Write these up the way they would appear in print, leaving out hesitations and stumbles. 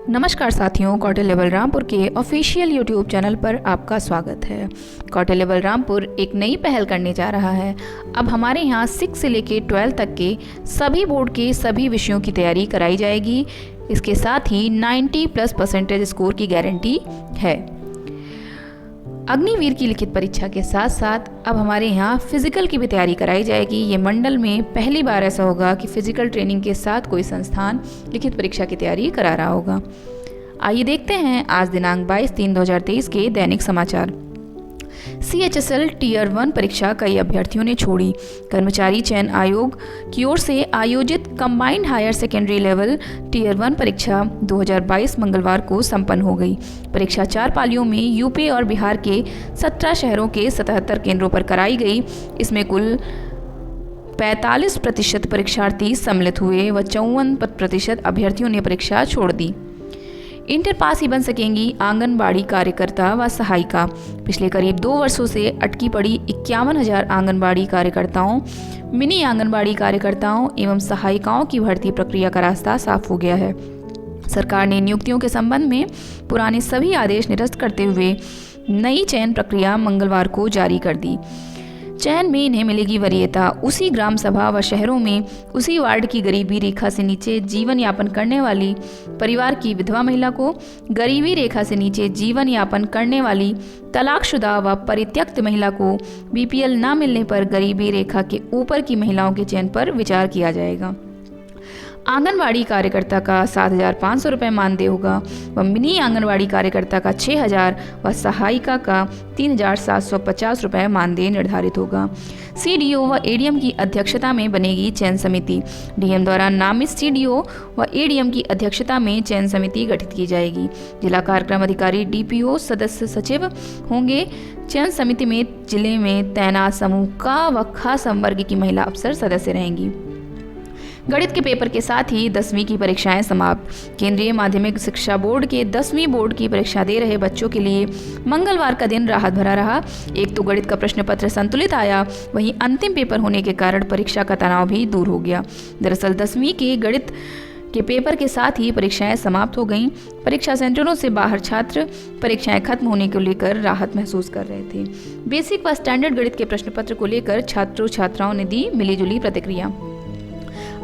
नमस्कार साथियों, कौटिल्य बलरामपुर के ऑफिशियल यूट्यूब चैनल पर आपका स्वागत है। कौटिल्य बलरामपुर एक नई पहल करने जा रहा है। अब हमारे यहाँ 6 से लेकर 12 तक के सभी बोर्ड के सभी विषयों की तैयारी कराई जाएगी। इसके साथ ही 90+ % स्कोर की गारंटी है। अग्निवीर की लिखित परीक्षा के साथ साथ अब हमारे यहाँ फिजिकल की भी तैयारी कराई जाएगी। ये मंडल में पहली बार ऐसा होगा कि फिजिकल ट्रेनिंग के साथ कोई संस्थान लिखित परीक्षा की तैयारी करा रहा होगा। आइए देखते हैं आज दिनांक 22/3/2023 के दैनिक समाचार। CHSL Tier 1 परीक्षा कई अभ्यर्थियों ने छोड़ी। कर्मचारी चयन आयोग की ओर से आयोजित combined higher secondary level Tier 1 परीक्षा 2022 मंगलवार को संपन्न हो गई। परीक्षा 4 पालियों में यूपी और बिहार के 17 शहरों के 77 केंद्रों पर कराई गई। इसमें कुल 45% परीक्षार्थी सम्मिलित हुए व 54% अभ्यर्थियों ने परीक्षा छोड़ दी। इंटर पास ही बन सकेंगी आंगनबाड़ी कार्यकर्ता व सहायिका। पिछले करीब 2 वर्षों से अटकी पड़ी 51,000 आंगनबाड़ी कार्यकर्ताओं, मिनी आंगनबाड़ी कार्यकर्ताओं एवं सहायिकाओं की भर्ती प्रक्रिया का रास्ता साफ हो गया है। सरकार ने नियुक्तियों के संबंध में पुराने सभी आदेश निरस्त करते हुए नई चयन प्रक्रिया मंगलवार को जारी कर दी। चयन में इन्हें मिलेगी वरीयता। उसी ग्राम सभा व शहरों में उसी वार्ड की गरीबी रेखा से नीचे जीवन यापन करने वाली परिवार की विधवा महिला को, गरीबी रेखा से नीचे जीवन यापन करने वाली तलाकशुदा व परित्यक्त महिला को, BPL न मिलने पर गरीबी रेखा के ऊपर की महिलाओं के चयन पर विचार किया जाएगा। आंगनबाड़ी कार्यकर्ता का 7,500 रुपये मानदेय होगा व मिनी आंगनबाड़ी कार्यकर्ता का 6,000 व सहायिका का 3,750 रुपये मानदेय निर्धारित होगा। CDO व ADM की अध्यक्षता में बनेगी चयन समिति। DM द्वारा नामित CDO व ADM की अध्यक्षता में चयन समिति गठित की जाएगी। जिला कार्यक्रम अधिकारी DPO सदस्य सचिव होंगे। चयन समिति में जिले में तैनात समूह का व ख संवर्ग की महिला अफसर सदस्य रहेंगी। गणित के पेपर के साथ ही 10वीं की परीक्षाएं समाप्त। केंद्रीय माध्यमिक शिक्षा बोर्ड के 10वीं बोर्ड की परीक्षा दे रहे बच्चों के लिए मंगलवार का दिन राहत भरा रहा। एक तो गणित का प्रश्न पत्र संतुलित आया, वहीं अंतिम पेपर होने के कारण परीक्षा का तनाव भी दूर हो गया। दरअसल 10वीं के गणित के पेपर के साथ ही परीक्षाएं समाप्त हो गईं। परीक्षा सेंटरों से बाहर छात्र परीक्षाएं खत्म होने को लेकर राहत महसूस कर रहे थे। बेसिक व स्टैंडर्ड गणित के प्रश्न पत्र को लेकर छात्रों छात्राओं ने दी मिलीजुली प्रतिक्रिया।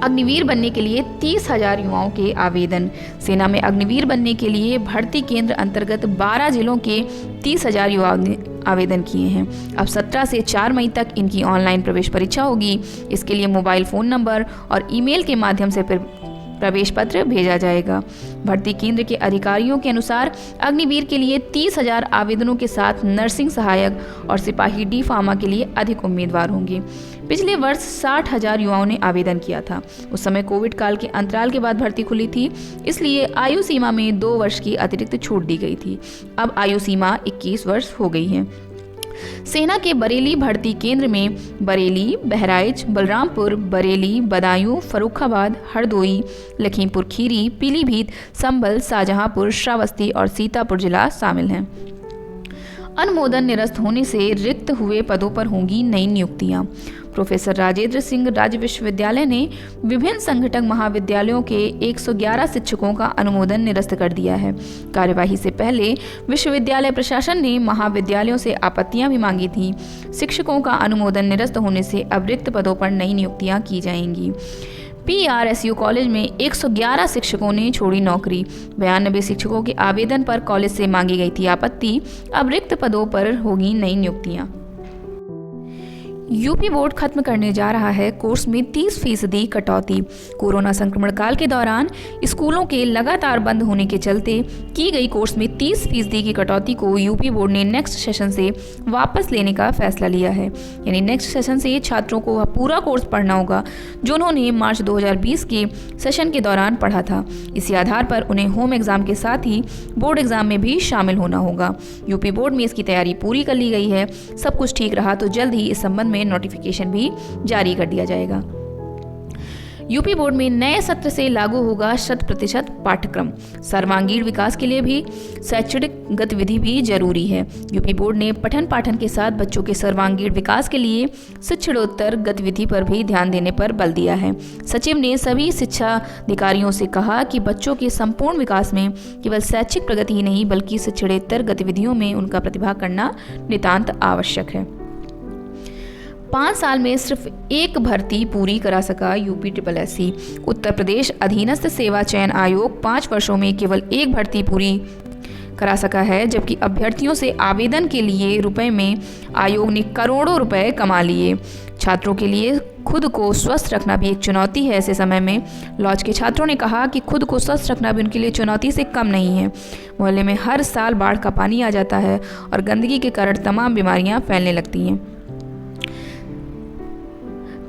अग्निवीर बनने के लिए 30,000 युवाओं के आवेदन। सेना में अग्निवीर बनने के लिए भर्ती केंद्र अंतर्गत 12 जिलों के 30,000 युवा ने आवेदन किए हैं। अब 17 से 4 मई तक इनकी ऑनलाइन प्रवेश परीक्षा होगी। इसके लिए मोबाइल फ़ोन नंबर और ईमेल के माध्यम से प्रवेश पत्र भेजा जाएगा। भर्ती केंद्र के अधिकारियों के अनुसार अग्निवीर के लिए 30,000 आवेदनों के साथ नर्सिंग सहायक और सिपाही D फार्मा के लिए अधिक उम्मीदवार होंगे। पिछले वर्ष 60,000 युवाओं ने आवेदन किया था। उस समय कोविड काल के अंतराल के बाद भर्ती खुली थी, इसलिए आयु सीमा में 2 वर्ष की अतिरिक्त छूट दी गई थी। अब आयु सीमा 21 वर्ष हो गई है। सेना के बरेली भर्ती केंद्र में बरेली, बहराइच, बलरामपुर, बरेली, बदायूं, फर्रुखाबाद, हरदोई, लखीमपुर खीरी, पीलीभीत, संभल, शाहजहांपुर, श्रावस्ती और सीतापुर जिला शामिल हैं। अनुमोदन निरस्त होने से रिक्त हुए पदों पर होंगी नई नियुक्तियां। प्रोफेसर राजेंद्र सिंह राज्य विश्वविद्यालय ने विभिन्न संघटक महाविद्यालयों के 111 शिक्षकों का अनुमोदन निरस्त कर दिया है। कार्यवाही से पहले विश्वविद्यालय प्रशासन ने महाविद्यालयों से आपत्तियां भी मांगी थी। शिक्षकों का अनुमोदन निरस्त होने से अब रिक्त पदों पर नई नियुक्तियां की जाएंगी। PRSU कॉलेज में 111 शिक्षकों ने छोड़ी नौकरी। 92 शिक्षकों के आवेदन पर कॉलेज से मांगी गई थी आपत्ति। अब रिक्त पदों पर होगी नई नियुक्तियां। यूपी बोर्ड खत्म करने जा रहा है कोर्स में 30% कटौती। कोरोना संक्रमण काल के दौरान स्कूलों के लगातार बंद होने के चलते की गई कोर्स में 30% की कटौती को यूपी बोर्ड ने नेक्स्ट सेशन से वापस लेने का फैसला लिया है। यानी नेक्स्ट सेशन से छात्रों को वह पूरा कोर्स पढ़ना होगा जो उन्होंने मार्च 2020 के सेशन के दौरान पढ़ा था। इसी आधार पर उन्हें होम एग्जाम के साथ ही बोर्ड एग्जाम में भी शामिल होना होगा। यूपी बोर्ड में इसकी तैयारी पूरी कर ली गई है। सब कुछ ठीक रहा तो जल्द ही इस संबंध में नोटिफिकेशन भी जारी कर दिया जाएगा। यूपी बोर्ड में नए सत्र से लागू होगा 100% पाठ्यक्रम। सर्वांगीण विकास के लिए भी शैक्षणिक गतिविधि भी जरूरी है। यूपी बोर्ड ने पठन पाठन के साथ बच्चों के सर्वांगीण विकास के लिए शिक्षणोत्तर गतिविधि पर भी ध्यान देने पर बल दिया है। सचिव ने सभी शिक्षा अधिकारियों से कहा कि बच्चों के संपूर्ण विकास में केवल शैक्षिक प्रगति ही नहीं बल्कि शिक्षणेतर गतिविधियों में उनका प्रतिभाग करना नितांत आवश्यक है। 5 साल में सिर्फ एक भर्ती पूरी करा सका यूपी SSSC। उत्तर प्रदेश अधीनस्थ सेवा चयन आयोग 5 वर्षों में केवल एक भर्ती पूरी करा सका है, जबकि अभ्यर्थियों से आवेदन के लिए रुपए में आयोग ने करोड़ों रुपए कमा लिए। छात्रों के लिए खुद को स्वस्थ रखना भी एक चुनौती है। ऐसे समय में लॉज के छात्रों ने कहा कि खुद को स्वस्थ रखना भी उनके लिए चुनौती से कम नहीं है। मोहल्ले में हर साल बाढ़ का पानी आ जाता है और गंदगी के कारण तमाम बीमारियां फैलने लगती हैं।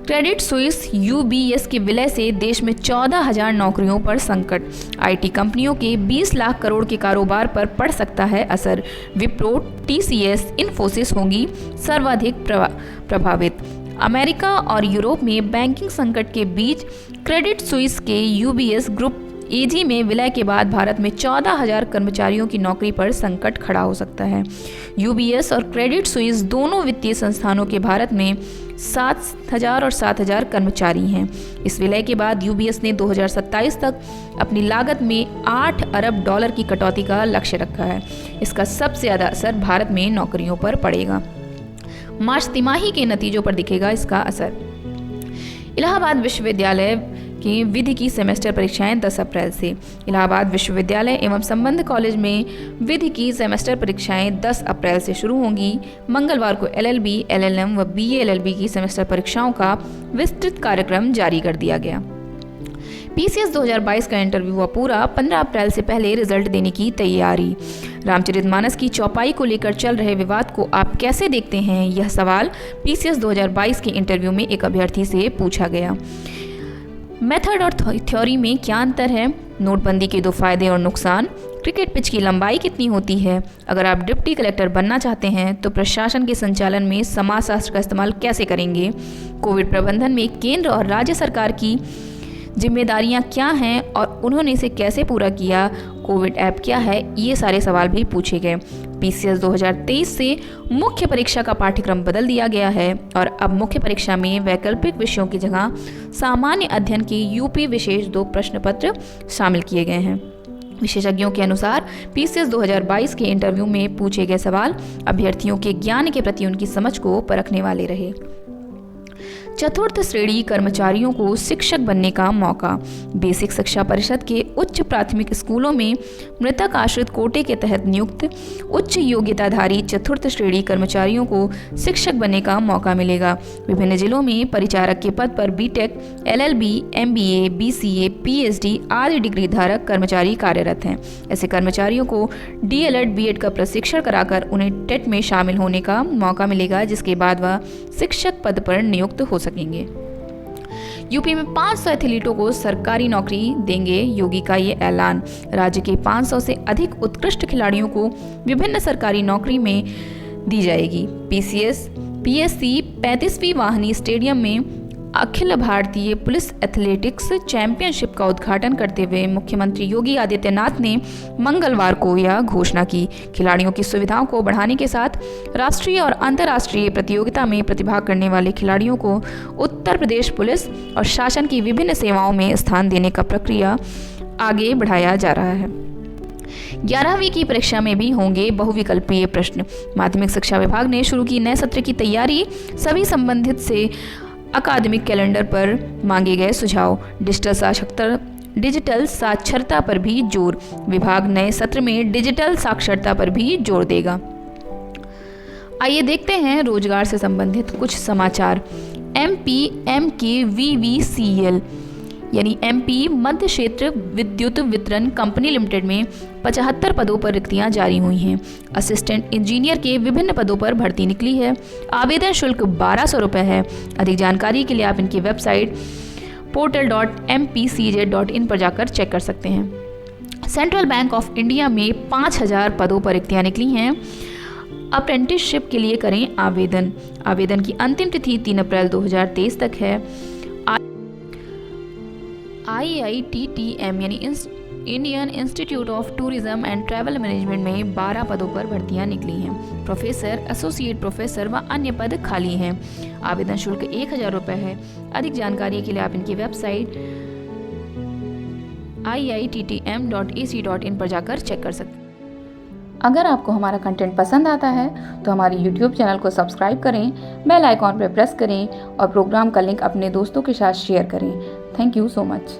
क्रेडिट स्विस UBS के विलय से देश में 14,000 नौकरियों पर संकट। IT कंपनियों के 20 लाख करोड़ के कारोबार पर पड़ सकता है असर। विप्रो, TCS, इन्फोसिस होंगी सर्वाधिक प्रभावित। अमेरिका और यूरोप में बैंकिंग संकट के बीच क्रेडिट स्विस के UBS ग्रुप AG में विलय के बाद भारत में 14,000 कर्मचारियों की नौकरी पर संकट खड़ा हो सकता है। UBS और क्रेडिट स्विस दोनों वित्तीय संस्थानों के भारत में 7,000 और 7,000 कर्मचारी हैं। इस विलय के बाद UBS ने 2027 तक अपनी लागत में $8 अरब की कटौती का लक्ष्य रखा है। इसका सबसे ज़्यादा असर भारत में नौकरियों पर पड़ेगा। मार्च तिमाही के नतीजों पर दिखेगा इसका असर। इलाहाबाद विश्वविद्यालय की विधि की सेमेस्टर परीक्षाएं 10 अप्रैल से। इलाहाबाद विश्वविद्यालय एवं संबद्ध कॉलेज में विधि की सेमेस्टर परीक्षाएं 10 अप्रैल से शुरू होंगी। मंगलवार को LLB, LLM व BA LLB की सेमेस्टर परीक्षाओं का विस्तृत कार्यक्रम जारी कर दिया गया। PCS 2022 का इंटरव्यू हुआ पूरा। 15 अप्रैल से पहले रिजल्ट देने की तैयारी। रामचरितमानस की चौपाई को लेकर चल रहे विवाद को आप कैसे देखते हैं, यह सवाल PCS 2022 के इंटरव्यू में एक अभ्यर्थी से पूछा गया। मेथड और थ्योरी में क्या अंतर है? नोटबंदी के 2 फायदे और नुकसान। क्रिकेट पिच की लंबाई कितनी होती है? अगर आप डिप्टी कलेक्टर बनना चाहते हैं तो प्रशासन के संचालन में समाजशास्त्र का इस्तेमाल कैसे करेंगे? कोविड प्रबंधन में केंद्र और राज्य सरकार की जिम्मेदारियां क्या हैं और उन्होंने इसे कैसे पूरा किया? कोविड ऐप क्या है? ये सारे सवाल भी पूछे गए। PCS 2023 से मुख्य परीक्षा का पाठ्यक्रम बदल दिया गया है और अब मुख्य परीक्षा में वैकल्पिक विषयों की जगह सामान्य अध्ययन के UP विशेष 2 प्रश्न पत्र शामिल किए गए हैं। विशेषज्ञों के अनुसार PCS 2022 के इंटरव्यू में पूछे गए सवाल अभ्यर्थियों के ज्ञान के प्रति उनकी समझ को परखने वाले रहे। चतुर्थ श्रेणी कर्मचारियों को शिक्षक बनने का मौका। बेसिक शिक्षा परिषद के उच्च प्राथमिक स्कूलों में मृतक आश्रित कोटे के तहत नियुक्त उच्च योग्यताधारी चतुर्थ श्रेणी कर्मचारियों को शिक्षक बनने का मौका मिलेगा। विभिन्न जिलों में परिचारक के पद पर BTech, LLB, MBA, BCA, PhD आदि डिग्री धारक कर्मचारी कार्यरत हैं। ऐसे कर्मचारियों को DLED, BEd का प्रशिक्षण कराकर उन्हें टेट में शामिल होने का मौका मिलेगा, जिसके बाद वह शिक्षक पद पर नियुक्त हो सकेंगे। यूपी में 500 एथलीटों को सरकारी नौकरी देंगे योगी का ये ऐलान। राज्य के 500 से अधिक उत्कृष्ट खिलाड़ियों को विभिन्न सरकारी नौकरी में दी जाएगी। PSC 35वीं वाहिनी स्टेडियम में Akhil Bharatiya police athletics championship का उद्घाटन करते हुए मुख्यमंत्री योगी आदित्यनाथ ने मंगलवार को यह घोषणा की। खिलाड़ियों की सुविधाओं को बढ़ाने के साथ राष्ट्रीय और अंतर्राष्ट्रीय प्रतियोगिता में प्रतिभाग करने वाले खिलाड़ियों को उत्तर प्रदेश पुलिस और शासन की विभिन्न सेवाओं में स्थान देने का प्रक्रिया आगे बढ़ाया जा रहा है। 11वीं की परीक्षा में भी होंगे बहुविकल्पीय प्रश्न। माध्यमिक शिक्षा विभाग ने शुरू की नए सत्र की तैयारी। सभी संबंधित से अकादमिक कैलेंडर पर मांगे गए सुझाव। डिजिटल साक्षरता पर भी जोर। विभाग नए सत्र में डिजिटल साक्षरता पर भी जोर देगा। आइए देखते हैं रोजगार से संबंधित कुछ समाचार। MPMKVVCL यानी MP मध्य क्षेत्र विद्युत वितरण कंपनी लिमिटेड में 75 पदों पर रिक्तियां जारी हुई हैं। असिस्टेंट इंजीनियर के विभिन्न पदों पर भर्ती निकली है। आवेदन शुल्क 1200 रुपये है। अधिक जानकारी के लिए आप इनकी वेबसाइट portal.mpcj.in पर जाकर चेक कर सकते हैं। सेंट्रल बैंक ऑफ इंडिया में 5000 पदों पर रिक्तियां निकली हैं। अप्रेंटिसशिप के लिए करें आवेदन। आवेदन की अंतिम तिथि 3 अप्रैल 2023 तक है। IITTM यानी Indian institute of tourism and travel management में 12 पदों पर भर्तियां निकली हैं। प्रोफेसर, एसोसिएट प्रोफेसर व अन्य पद खाली हैं। आवेदन शुल्क 1000 रुपये है। अधिक जानकारी के लिए आप इनकी वेबसाइट iittm.ac.in पर जाकर चेक कर सकते हैं। अगर आपको हमारा कंटेंट पसंद आता है तो हमारे YouTube चैनल को सब्सक्राइब करें, बेल आइकॉन पर प्रेस करें और प्रोग्राम का लिंक अपने दोस्तों के साथ शेयर करें। Thank you so much.